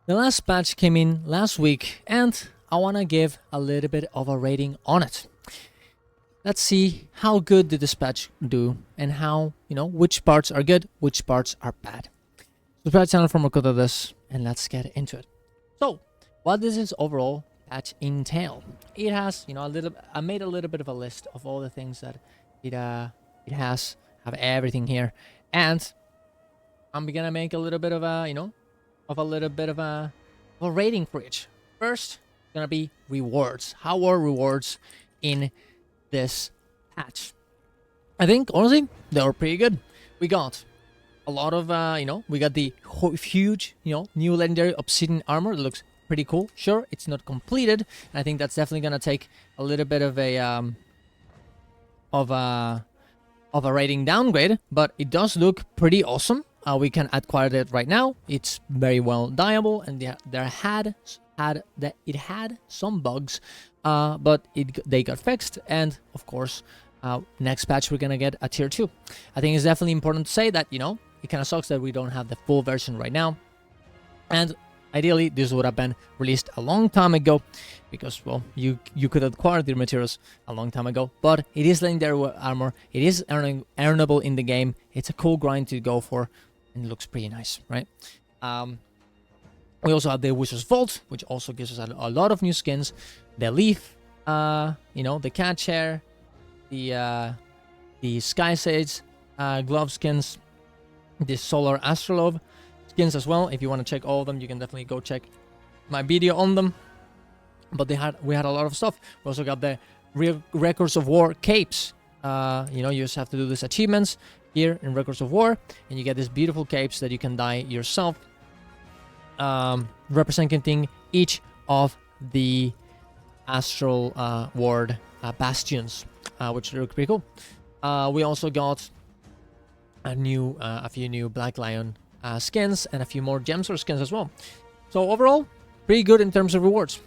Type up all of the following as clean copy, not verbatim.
The last patch came in last week, and I want to give a little bit of a rating on it. Let's see how good did this patch do, and how, which parts are good, which parts are bad. Subscribe to the channel for more content of this, and let's get into it. So, what does this overall patch entail? It has, I made a little bit of a list of all the things that it has. Have everything here, and I'm gonna make a little bit of a, rating for each. First, gonna be rewards. How are rewards in this patch? I think honestly they were pretty good. We got a lot of we got the huge new legendary obsidian armor. It looks pretty cool. Sure, it's not completed, and I think that's definitely gonna take a little bit of a rating downgrade, but it does look pretty awesome. We can acquire it right now. It's very well dyeable, and it had some bugs, but they got fixed. And of course, next patch we're gonna get a tier 2. I think it's definitely important to say that it kind of sucks that we don't have the full version right now, and ideally this would have been released a long time ago, because well, you could acquire the materials a long time ago. But it is legendary armor. It is earnable in the game. It's a cool grind to go for, and it looks pretty nice, right? We also have the Wizard's Vault, which also gives us a lot of new skins. The Leaf, the Cat Chair, the Sky Sage glove skins, the Solar Astrolabe skins as well. If you want to check all of them, you can definitely go check my video on them. But we had a lot of stuff. We also got the Records of War capes. You just have to do these achievements here in Records of War, and you get these beautiful capes that you can dye yourself, representing each of the Astral Ward bastions, which look pretty cool. We also got a few new Black Lion skins, and a few more Gemsword skins as well. So overall, pretty good in terms of rewards.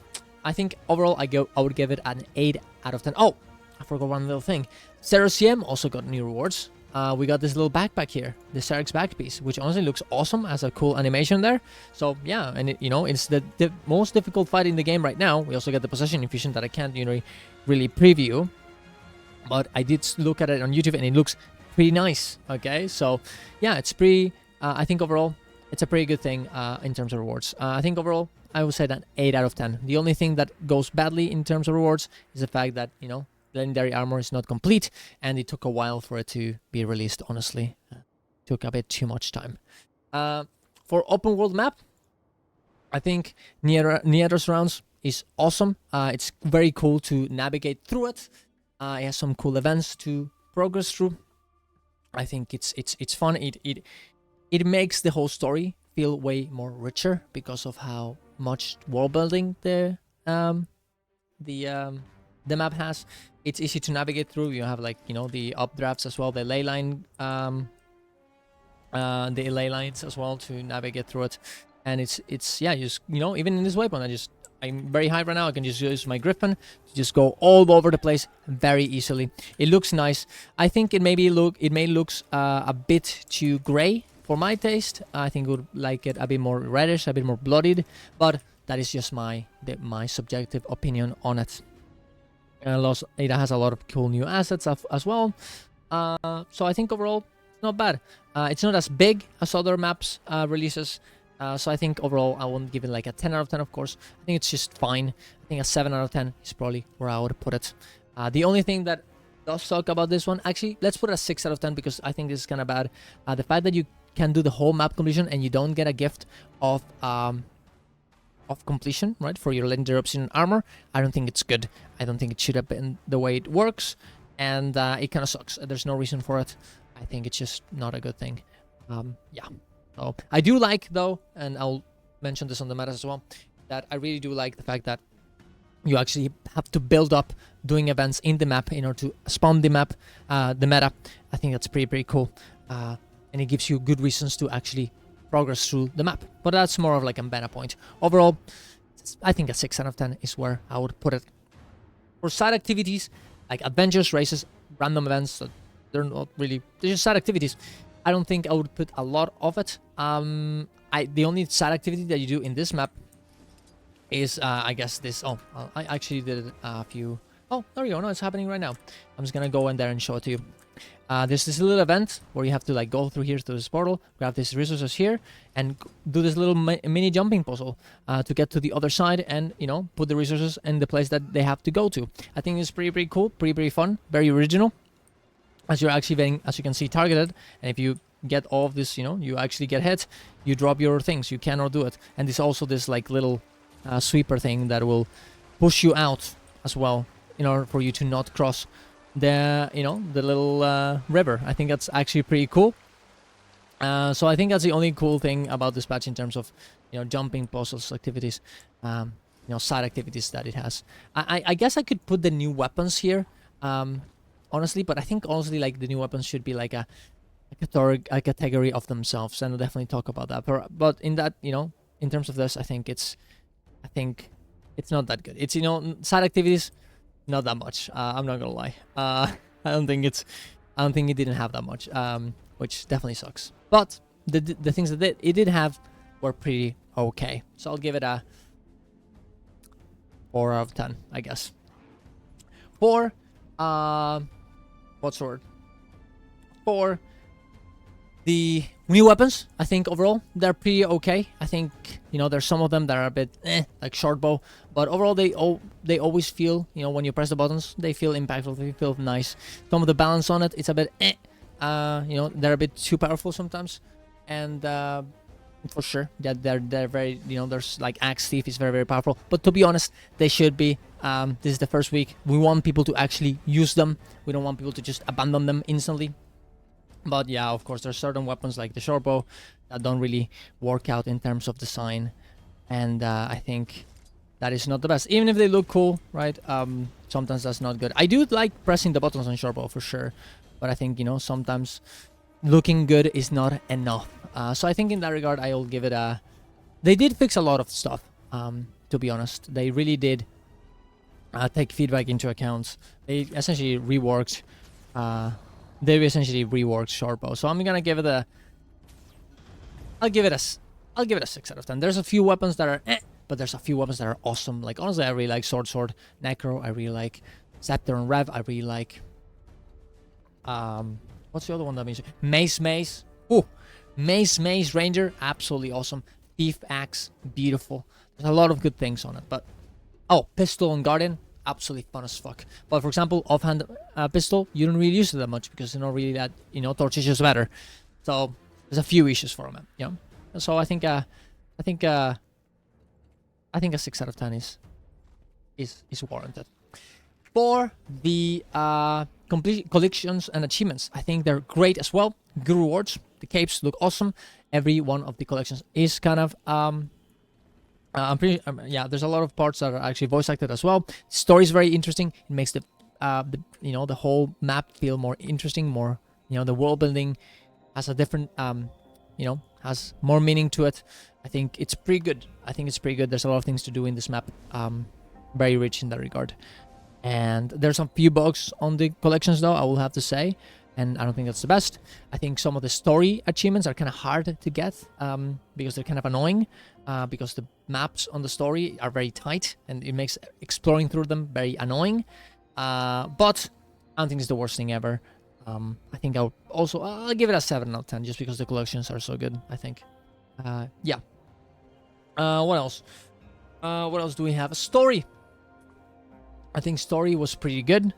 I think overall I would give it an 8 out of 10. Oh, I forgot one little thing. CM also got new rewards. We got this little backpack here, the Serix back piece, which honestly looks awesome, as a cool animation there. So yeah, and it's the most difficult fight in the game right now. We also got the possession infusion that I can't really preview, but I did look at it on YouTube, and it looks pretty nice. Okay, so yeah, it's pretty. I think overall it's a pretty good thing in terms of rewards. I think overall I would say that 8 out of 10. The only thing that goes badly in terms of rewards is the fact that legendary armor is not complete, and it took a while for it to be released. Honestly, took a bit too much time. For open world map, I think Nidaros Rounds is awesome. It's very cool to navigate through it. It has some cool events to progress through. I think it's fun. It makes the whole story feel way more richer because of how much world building the map has. It's easy to navigate through. You have the updrafts as well, the ley line, the ley lines as well to navigate through it. And it's just even in this weapon, I'm very high right now. I can just use my Griffin to just go all over the place very easily. It looks nice. I think it may looks a bit too gray for my taste. I think I would like it a bit more reddish, a bit more bloodied, but that is just my subjective opinion on it. It has a lot of cool new assets as well. So I think overall, not bad. It's not as big as other maps releases. So I think overall I won't give it like a 10 out of 10, of course. I think it's just fine. I think a 7 out of 10 is probably where I would put it. The only thing that does suck about this one, actually, let's put it a 6 out of 10, because I think this is kind of bad. The fact that you can do the whole map completion and you don't get a gift of completion, right, for your legendary obsidian armor, I don't think it's good. I don't think it should have been the way it works, and it kind of sucks. There's no reason for it. I think it's just not a good thing. Yeah. So I do like, though, and I'll mention this on the meta as well, that I really do like the fact that you actually have to build up doing events in the map in order to spawn the map, the meta. I think that's pretty cool, and it gives you good reasons to actually progress through the map. But that's more of like a meta point. Overall, I think a 6 out of 10 is where I would put it. For side activities like adventures, races, random events, they're just side activities. I don't think I would put a lot of it. the only side activity that you do in this map is I guess this. Oh, I actually did a few. Oh, there you go. No, it's happening right now. I'm just gonna go in there and show it to you. There's this little event where you have to like go through here to this portal, grab these resources here, and do this little mini jumping puzzle to get to the other side, and you know, put the resources in the place that they have to go to. I think it's pretty cool, pretty fun, very original. As you're actually being, as you can see, targeted, and if you get all of this, you know, you actually get hit, you drop your things, you cannot do it. And there's also this like little sweeper thing that will push you out as well in order for you to not cross the, you know, the little river. I think that's actually pretty cool. So I think that's the only cool thing about this patch in terms of, you know, jumping puzzles activities, you know, side activities that it has. I guess I could put the new weapons here, honestly, but I think honestly like the new weapons should be like a category of themselves, and I'll definitely talk about that. But in that, you know, in terms of this, I think it's not that good. It's, you know, side activities, not that much. I'm not gonna lie. I don't think it didn't have that much, which definitely sucks. But the things that it did have were pretty okay. So I'll give it a 4 out of 10, I guess. For what's the word? For the new weapons, I think overall they're pretty okay. I think, you know, there's some of them that are a bit like short bow, but overall they always feel, you know, when you press the buttons, they feel impactful, they feel nice. Some of the balance on it, it's a bit you know, they're a bit too powerful sometimes, and for sure, yeah, they're very, you know, there's like Axe Thief is very powerful, but to be honest, they should be. This is the first week. We want people to actually use them. We don't want people to just abandon them instantly. But yeah, of course, there's certain weapons like the short bow that don't really work out in terms of design, and I think that is not the best. Even if they look cool, right? Sometimes that's not good. I do like pressing the buttons on short bow for sure, but I think, you know, sometimes looking good is not enough. So I think in that regard, I'll give it a. They did fix a lot of stuff. To be honest, they really did take feedback into account. They essentially reworked. They essentially reworked short bow. So I'm gonna give it a. I'll give it a 6 out of 10. There's a few weapons that are but there's a few weapons that are awesome. Like honestly, I really like Sword, Necro. I really like Scepter and Rev. I really like. What's the other one that means? Mace. Ooh, Mace Ranger. Absolutely awesome. Thief Axe. Beautiful. There's a lot of good things on it. But Pistol and Guardian. Absolutely fun as fuck. But for example, offhand pistol, you don't really use it that much because they're not really that, you know, Torch is just better. So there's a few issues for them, you know. So I think a 6 out of 10 is warranted. For the complete collections and achievements, I think they're great as well. Good rewards. The capes look awesome. Every one of the collections is kind of I'm pretty yeah, there's a lot of parts that are actually voice acted as well. Story is very interesting. It makes the you know, the whole map feel more interesting, more, you know, the world building has a different you know, has more meaning to it. I think it's pretty good. There's a lot of things to do in this map. Very rich in that regard. And there's some few bugs on the collections though, I will have to say, and I don't think that's the best. I think some of the story achievements are kind of hard to get because they're kind of annoying because the maps on the story are very tight and it makes exploring through them very annoying. But I don't think it's the worst thing ever. I think I'll give it a 7 out of 10 just because the collections are so good, I think. Yeah. What else? What else do we have? A story. I think story was pretty good.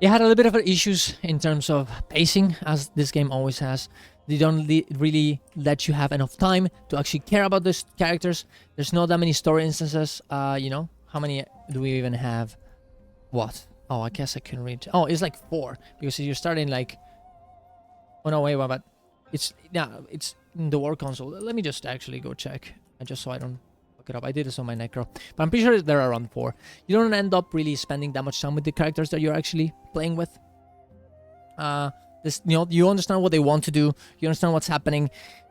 It had a little bit of issues in terms of pacing, as this game always has. They don't really let you have enough time to actually care about these characters. There's not that many story instances. You know, how many do we even have? What? Oh, I guess I can read. Oh, it's like 4 because you're starting like. Oh no, wait, but it's it's in the war console. Let me just actually go check, just so I don't look it up. I did this on my Necro, but I'm pretty sure they're around 4. You don't end up really spending that much time with the characters that you're actually playing with. This, you know, you understand what they want to do, you understand what's happening,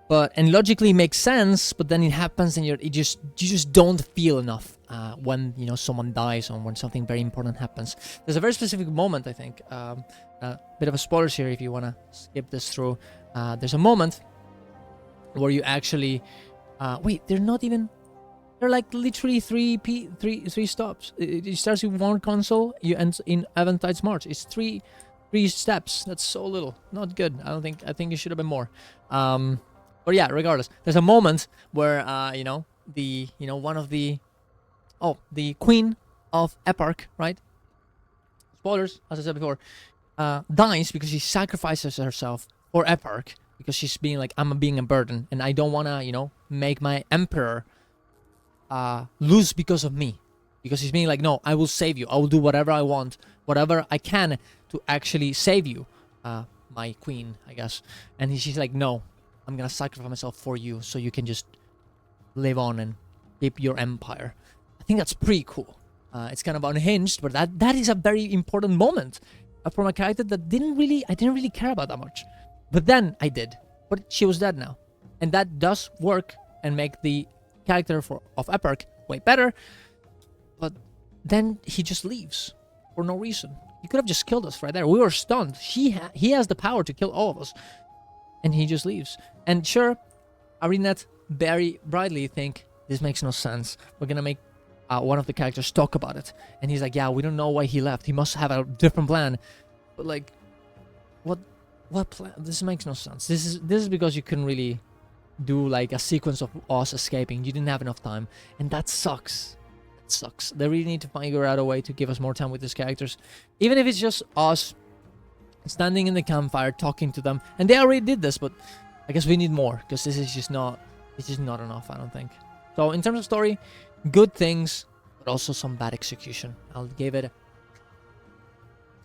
and logically makes sense, but then it happens and you just don't feel enough when, you know, someone dies or when something very important happens. There's a very specific moment, I think, a bit of a spoilers here if you want to skip this through. there's a moment where you actually wait, they're not even, they're like literally three stops. It starts with one console, you end in Eventide's March. It's three steps. That's so little. Not good. I think it should have been more. But yeah, regardless, there's a moment where one of the queen of Epark, right? Spoilers, as I said before, dies because she sacrifices herself for Epark, because she's being like, I'm being a burden and I don't want to, make my emperor lose because of me. Because he's being like, no, I will save you. I will do whatever I want, whatever I can to actually save you, my queen, I guess. And she's like, no, I'm going to sacrifice myself for you so you can just live on and keep your empire. I think that's pretty cool. It's kind of unhinged, but that is a very important moment from a character that I didn't really care about that much. But then I did. But she was dead now. And that does work and make the character of Epark way better. But then he just leaves for no reason. He could have just killed us right there. We were stunned. He has the power to kill all of us. And he just leaves. And sure, Arinet very brightly think, this makes no sense. We're gonna make one of the characters talk about it. And he's like, yeah, we don't know why he left. He must have a different plan. But like, what plan? This makes no sense. This is because you couldn't really do like a sequence of us escaping. You didn't have enough time. And that sucks. That sucks. They really need to figure out a way to give us more time with these characters. Even if it's just us standing in the campfire talking to them. And they already did this, but I guess we need more, because this is just not enough, I don't think. So in terms of story, good things, but also some bad execution. I'll give it a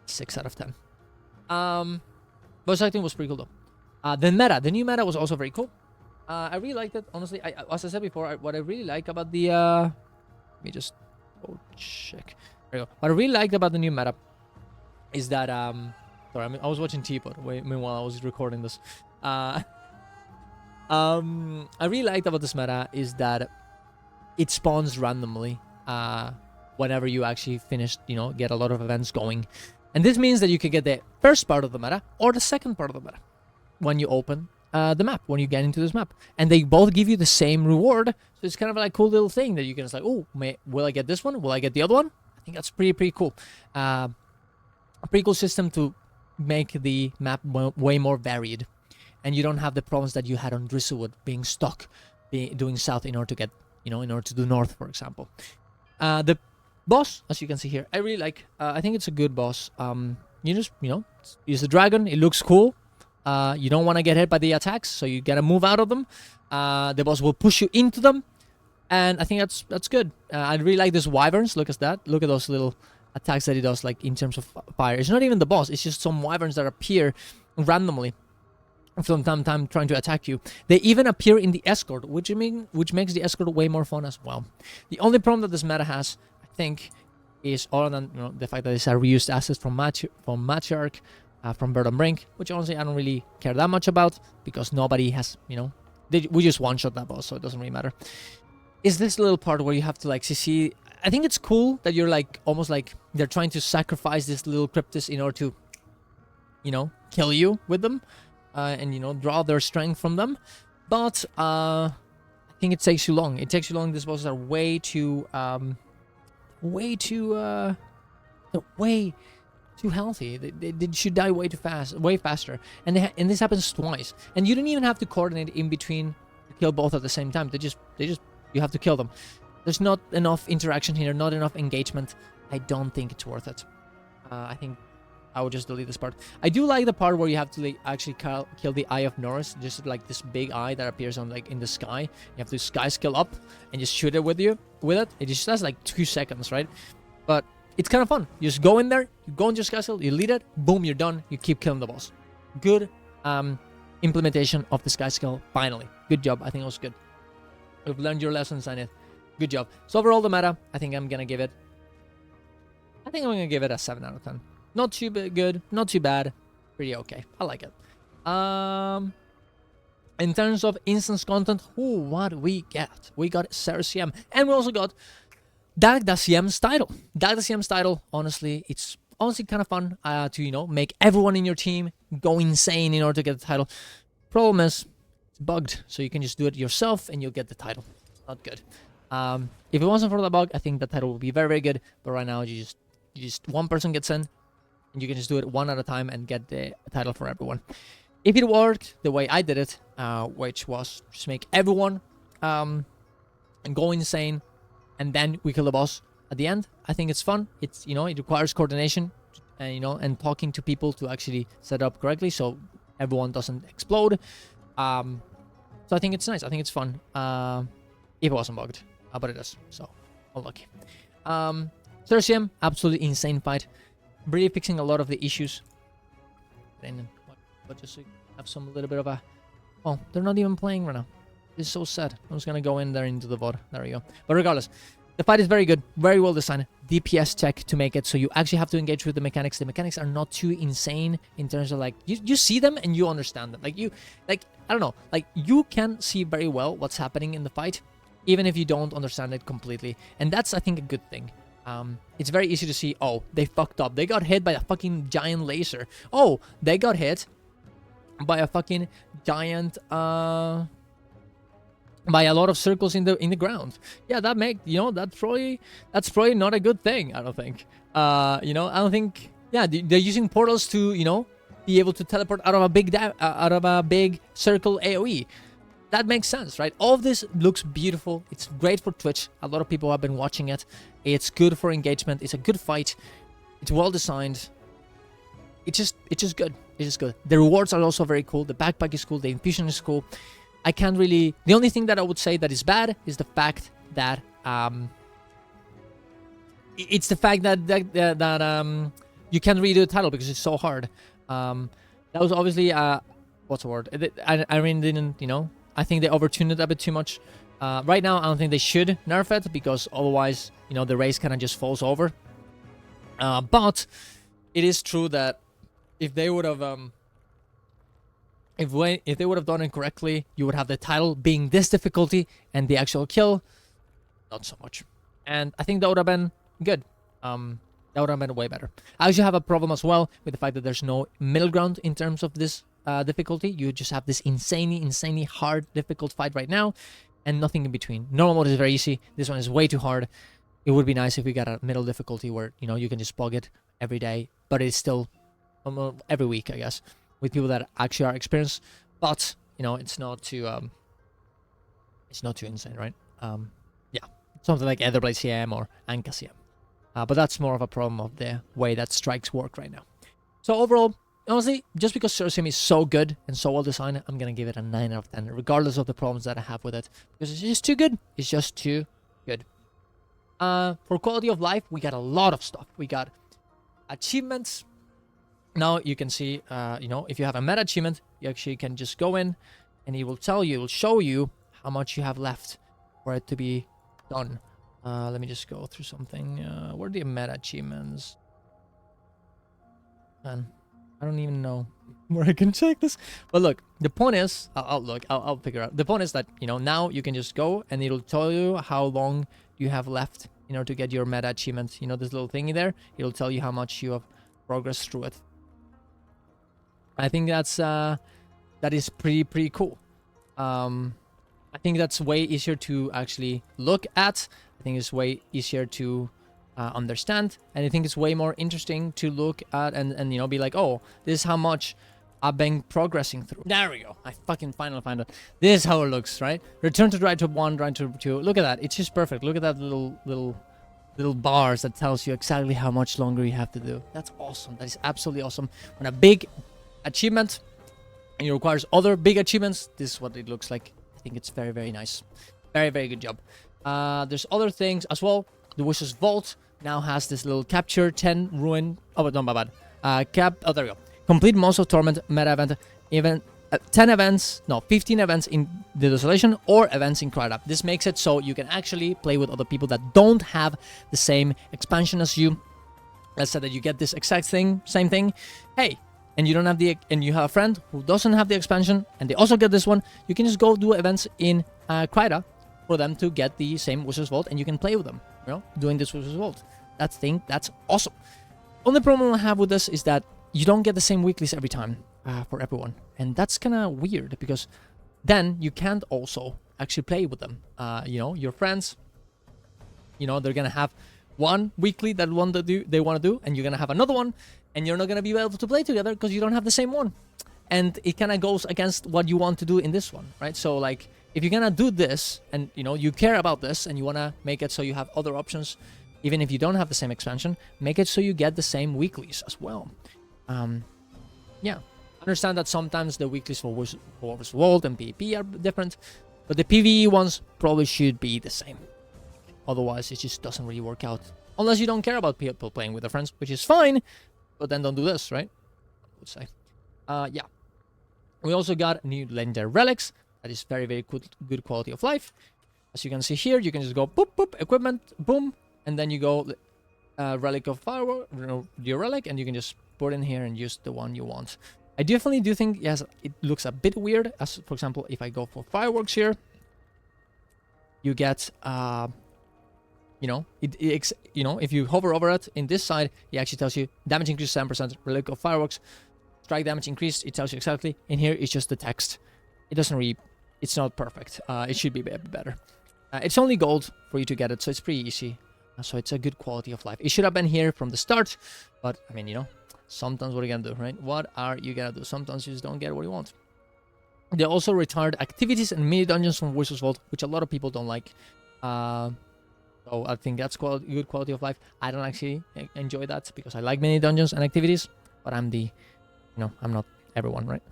6 out of 10. Voice acting was pretty cool though. The new meta was also very cool. I really liked it, honestly. As I said before, what I really like about the let me just check. There you go. What I really liked about the new meta is that sorry, I was watching Teapot meanwhile I was recording this. I really liked about this meta is that it spawns randomly whenever you actually finish, get a lot of events going. And this means that you can get the first part of the meta or the second part of the meta when you open the map, when you get into this map. And they both give you the same reward. So it's kind of like a cool little thing that you can just like, oh, will I get this one? Will I get the other one? I think that's pretty cool. A pretty cool system to make the map way more varied. And you don't have the problems that you had on Drizzlewood, being stuck, doing south in order to get, in order to do north, for example. The boss, as you can see here, I really like. I think it's a good boss. You just, use the dragon. It looks cool. You don't want to get hit by the attacks, so you gotta move out of them. The boss will push you into them, and I think that's good. I really like these wyverns. Look at that. Look at those little attacks that he does, like in terms of fire. It's not even the boss. It's just some wyverns that appear randomly from time to time trying to attack you. They even appear in the escort, which makes the escort way more fun as well. The only problem that this meta has, I think, is other than the fact that it's a reused asset from Matriarch, from Bird and Brink, which honestly I don't really care that much about, because nobody has, we just one-shot that boss, so it doesn't really matter. Is this little part where you have to like CC. I think it's cool that you're like almost like they're trying to sacrifice this little cryptis in order to, kill you with them. And draw their strength from them, but I think it takes too long. These bosses are way too healthy. They should die way faster. And this happens twice. And you don't even have to coordinate in between to kill both at the same time. You have to kill them. There's not enough interaction here, not enough engagement. I don't think it's worth it. I think I would just delete this part. I do like the part where you have to actually kill the Eye of Norris, just like this big eye that appears on in the sky. You have to sky skill up and just shoot it with it. It just has like 2 seconds, right? But it's kind of fun. You just go in there, you go into your sky skill, you lead it, boom, you're done. You keep killing the boss. Good implementation of the sky skill. Finally, good job. I think it was good. You've learned your lessons on it. Good job. So overall, the meta, I think I'm gonna give it a 7 out of 10. Not too good, not too bad, pretty okay. I like it. In terms of instance content, what we get? We got Cerasium, and we also got Dagdasiem's title. Dagdasiem's title, honestly, it's honestly kind of fun to make everyone in your team go insane in order to get the title. Problem is, it's bugged, so you can just do it yourself and you'll get the title. Not good. If it wasn't for the bug, I think the title would be very, very good. But right now, you just one person gets in, and you can just do it one at a time and get the title for everyone. If it worked the way I did it, which was just make everyone go insane, and then we kill the boss at the end, I think it's fun. It's, you know, it requires coordination, and, you know, and talking to people to actually set up correctly so everyone doesn't explode. So I think it's nice. I think it's fun. If it wasn't bugged, but it is. So unlucky. Cercium, absolutely insane fight. Really fixing a lot of the issues. But just to have some little bit of a... Oh, they're not even playing right now. It's so sad. I'm just gonna go in there into the VOD. There we go. But regardless, the fight is very good, very well designed. DPS check to make it so you actually have to engage with the mechanics. The mechanics are not too insane in terms of like you see them and you understand them. Like I don't know, like you can see very well what's happening in the fight, even if you don't understand it completely. And that's, I think, a good thing. It's very easy to see, oh, they fucked up. They got hit by a fucking giant laser. Oh, they got hit by a fucking giant by a lot of circles in the ground. Yeah, that that's probably not a good thing, I don't think. I don't think, yeah, they're using portals to, be able to teleport out of a big circle AoE. That makes sense, right? All of this looks beautiful. It's great for Twitch. A lot of people have been watching it. It's good for engagement. It's a good fight. It's well designed. It's just good. It's just good. The rewards are also very cool. The backpack is cool. The infusion is cool. I can't really... The only thing that I would say that is bad is the fact that... it's the fact that you can't redo the title because it's so hard. That was obviously... what's the word? I really didn't, I think they overtuned it a bit too much. Right now, I don't think they should nerf it because otherwise, the race kind of just falls over. But it is true that if they would have, if they would have done it correctly, you would have the title being this difficulty and the actual kill not so much. And I think that would have been good. That would have been way better. I actually have a problem as well with the fact that there's no middle ground in terms of this difficulty. You just have this insanely hard, difficult fight right now, and nothing in between. Normal mode is very easy. This one is way too hard. It would be nice if we got a middle difficulty where, you can just bug it every day, but it's still every week, I guess, with people that actually are experienced. But, it's not too insane, right? Yeah, something like Etherblade CM or Anka CM. But that's more of a problem of the way that strikes work right now. So overall, honestly, just because Cercium is so good and so well designed, I'm going to give it a 9 out of 10, regardless of the problems that I have with it. Because it's just too good. It's just too good. For quality of life, we got a lot of stuff. We got achievements. Now you can see, if you have a meta achievement, you actually can just go in and it will show you how much you have left for it to be done. Let me just go through something. Where are the meta achievements? Man, I don't even know where I can check this. But look, the point is, I'll figure out. The point is that, now you can just go and it'll tell you how long you have left in order to get your meta achievement. This little thingy there, it'll tell you how much you have progressed through it. I think that is pretty cool. I think that's way easier to actually look at. I think it's way easier to understand, and I think it's way more interesting to look at and be like, oh, this is how much I've been progressing through. There we go. I fucking finally found it. This is how it looks, right? Return to Drytop 1, Drytop 2. Look at that. It's just perfect. Look at that little bars that tells you exactly how much longer you have to do. That's awesome. That is absolutely awesome. When a big achievement and it requires other big achievements, this is what it looks like. I think it's very, very nice. Very, very good job. There's other things as well. The Wish's Vault now has this little capture 10 ruin. Oh, no, my bad. Oh, there we go. Complete most of Torment meta event. 15 events in the Desolation or events in Cryup. This makes it so you can actually play with other people that don't have the same expansion as you. Let's say that you get this exact same thing. Hey, and you don't have and you have a friend who doesn't have the expansion and they also get this one. You can just go do events in Cryup for them to get the same Wish's Vault, and you can play with them, doing this Wish's Vault. That's awesome. Only problem I have with this is that you don't get the same weeklies every time. for everyone, and that's kind of weird because then you can't also actually play with them. You know, your friends, you know, they're gonna have one weekly that one that they want to do, and you're gonna have another one, and you're not gonna be able to play together because you don't have the same one, and it kind of goes against what you want to do in this one, right? So like, if you're gonna do this, and you know you care about this, and you wanna make it so you have other options, even if you don't have the same expansion, make it so you get the same weeklies as well. Yeah, understand that sometimes the weeklies for War vs. World and PvP are different, but the PvE ones probably should be the same. Otherwise, it just doesn't really work out. Unless you don't care about people playing with their friends, which is fine, but then don't do this, right? I would say. Yeah. We also got new legendary relics. That is very, very good quality of life. As you can see here, you can just go boop, boop, equipment, boom, and then you go relic of firework, your relic, and you can just put in here and use the one you want. I definitely do think, yes, it looks a bit weird. As for example, if I go for fireworks here, you get, you know, you know, if you hover over it in this side, it actually tells you damage increase 7%, relic of fireworks, strike damage increased. It tells you exactly. In here, it's just the text. It doesn't really, it's not perfect. It should be a bit better. It's only gold for you to get it, so it's pretty easy. So it's a good quality of life. It should have been here from the start, but I mean, you know, sometimes what are you gonna do, right? What are you gonna do? Sometimes you just don't get what you want. They also retired activities and mini dungeons from Wizard's Vault, which a lot of people don't like. So I think that's good quality of life. I don't actually enjoy that because I like mini dungeons and activities, but I'm the, you know, I'm not everyone, right?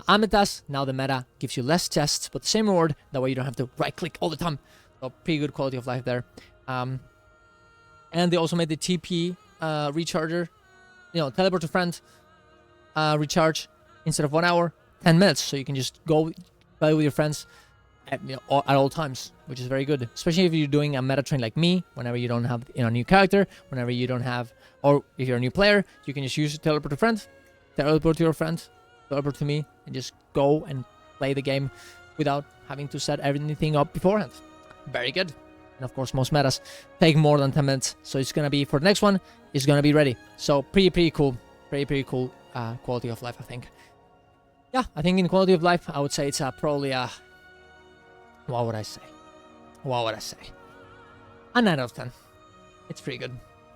Amethyst, now the meta gives you less chests, but the same reward. That way you don't have to right click all the time. So pretty good quality of life there. And they also made the TP recharger, you know, teleport to friend recharge instead of 1 hour, 10 minutes. So you can just go play with your friends at, you know, at all times, which is very good. Especially if you're doing a meta train like me, whenever you don't have, you know, a new character, whenever you don't have, or if you're a new player, you can just use teleport to friend, teleport to your friend, teleport to me, and just go and play the game without having to set everything up beforehand. Very good. And of course, most metas take more than 10 minutes. So it's going to be, for the next one, it's going to be ready. So pretty cool. Pretty cool quality of life, I think. Yeah, I think in quality of life, I would say it's probably a, what would I say? A 9 out of 10. It's pretty good.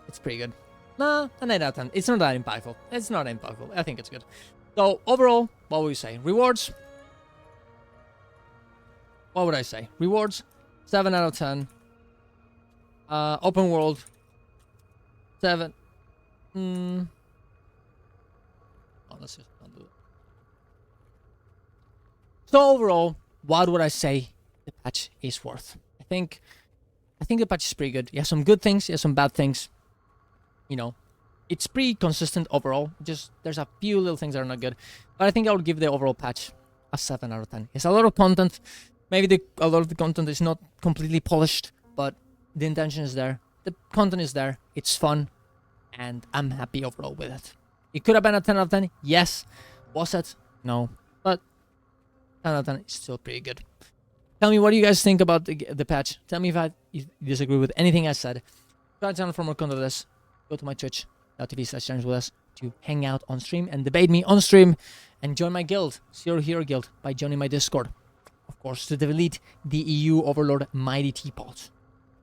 It's pretty good. Nah, a 9 out of 10. It's not that impactful. It's not impactful. I think it's good. So overall, what would you say? Rewards? What would I say? Rewards? 7 out of 10. Open world? 7. Oh, let's just not do it. So overall, what would I say the patch is worth? I think the patch is pretty good. It has some good things, it has some bad things. You know, it's pretty consistent overall. Just there's a few little things that are not good, but I think I would give the overall patch a 7 out of 10. It's a lot of content. Maybe a lot of the content is not completely polished, but the intention is there. The content is there. It's fun, and I'm happy overall with it. It could have been a 10 out of 10. Yes. Was it? No. But 10 out of 10 is still pretty good. Tell me, what do you guys think about the patch? Tell me if you disagree with anything I said. Try to channel for more content of this. Go to my twitch.tv/challenge to hang out on stream and debate me on stream, and join my guild, Zero Hero Guild, by joining my Discord. Of course, to delete the EU Overlord Mighty Teapot. So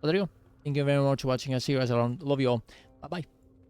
there you go. Thank you very much for watching. I'll see you guys around. Love you all. Bye-bye.